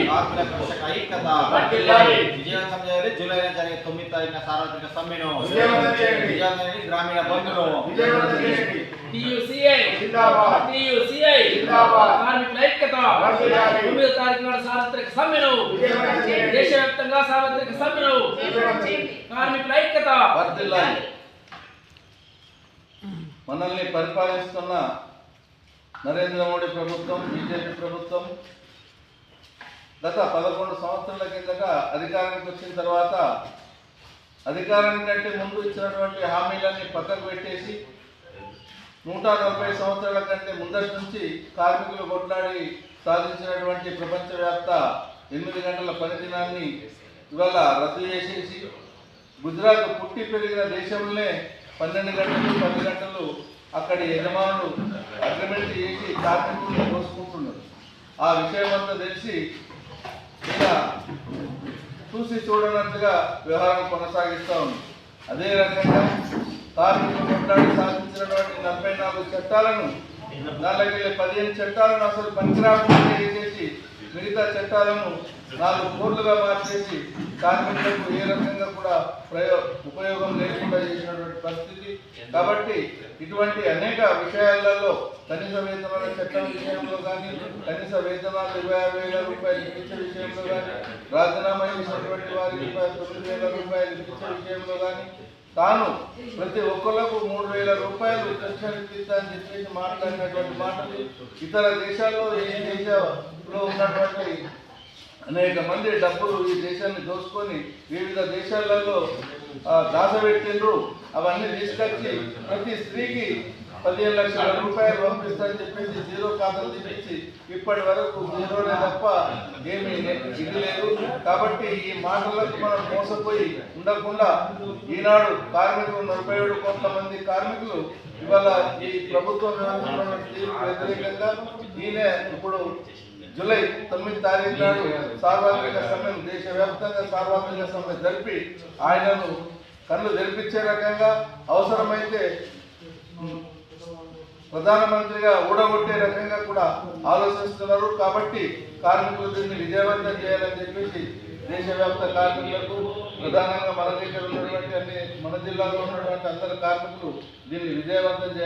కార్మికుల కృషక ఐక్యత విజయవంతం చేయాలి. జూలైలో జరిగే 9వ తారీఖున సార్వత్రిక సమ్మెను విజయవంతం చేయండి. గ్రామీణ బంధును విజయవంతం చేయండి. టీయూసీఐ జిందాబాద్, టీయూసీఐ జిందాబాద్. కార్మికుల ఐక్యత 9వ తారీఖు నాడు సార్వత్రిక సమ్మెను విజయవంతం చేయండి. దేశవ్యాప్తంగా సార్వత్రిక సమ్మెను విజయవంతం చేయండి. కార్మికుల ఐక్యత వర్ధిల్లాలి. మనల్ని పరిపాలిస్తున్న నరేంద్ర మోడీ ప్రభుత్వం, బీజేపీ ప్రభుత్వం గత 11 సంవత్సరాల కిందట అధికారానికి వచ్చిన తర్వాత అధికారానికంటే ముందు ఇచ్చినటువంటి హామీలన్నీ పక్కకు పెట్టేసి 140 సంవత్సరాల కంటే ముందటి నుంచి కార్మికులు కొట్లాడి సాధించినటువంటి ప్రపంచవ్యాప్త 8 గంటల పనిదినాన్ని ఇవాళ రద్దు చేసేసి గుజరాత్ పుట్టి పెరిగిన దేశంలోనే 12 గంటలు 10 గంటలు అక్కడి యజమానులు అగ్రిమెంట్ చేసి కార్మికులను పోసుకుంటున్నారు. ఆ విషయం అంతా తెలిసి ఇలా చూసి చూడనట్టుగా వ్యవహారం కొనసాగిస్తూ ఉంది. అదే రకంగా కార్మికులు కొట్లాడి సాధించినటువంటి 44 చట్టాలను దానికి 15 చట్టాలను అసలు పనికిరాకుండా చేసేసి మిగతా చట్టాలను 4 కోర్లుగా మార్చేసి కార్మికులకు ఏ రకంగా కూడా ఉపయోగం లేకుండా చేసినటువంటి పరిస్థితి. కాబట్టి ఇటువంటి అనేక విషయాలలో కనీస వేతనాల చట్టం విషయంలో కానీ, కనీస వేతనాలు 26,000 రూపాయలు ఇప్పించే విషయంలో కానీ, రాజీనామా చేసినటువంటి వారికి 9,000 రూపాయలు ఇప్పించే విషయంలో కానీ, తాను ప్రతి ఒక్కరికి 3,000 రూపాయలు పెన్షన్ ఇప్పిస్తా అని చెప్పేసి మాట్లాడినటువంటి మాటలు ఇతర దేశాల్లో ఈ దేశంలో ఉన్నటువంటి అనేక మంది డబ్బులు ఈ దేశాన్ని దోచుకొని వివిధ దేశాలలో దాచబెట్టిండ్రు. అవన్నీ తీసుకొచ్చి ప్రతి స్త్రీకి 15 లక్షల రూపాయలు పంపిస్తారని చెప్పేసి జీరో ఖాతాలు తీపించి ఇప్పటి వరకు జీరోనే తప్ప ఏమీ ఇది లేదు. కాబట్టి ఈ మాటలకు మనం మోసపోయి ఉండకుండా ఈనాడు కార్మికులు 47 కోట్ల మంది కార్మికులు ఇవాళ ఈ ప్రభుత్వం వ్యతిరేకంగా ఈయన ఇప్పుడు జూలై 9వ తారీఖు నాడు సార్వత్రిక సమ్మెను దేశవ్యాప్తంగా సార్వత్రిక సమ్మె జరిపి ఆయనను కళ్ళు తెరిపించే రకంగా అవసరమైతే ప్రధానమంత్రిగా ఊడగొట్టే రకంగా కూడా ఆలోచిస్తున్నారు. కాబట్టి కార్మికులు దీన్ని విజయవంతం చేయాలని చెప్పేసి దేశవ్యాప్త కార్మికులకు ప్రధానంగా మన దగ్గర ఉన్నటువంటి మన జిల్లాలో ఉన్నటువంటి అందరు కార్మికులు దీన్ని విజయవంతం చేయాలి.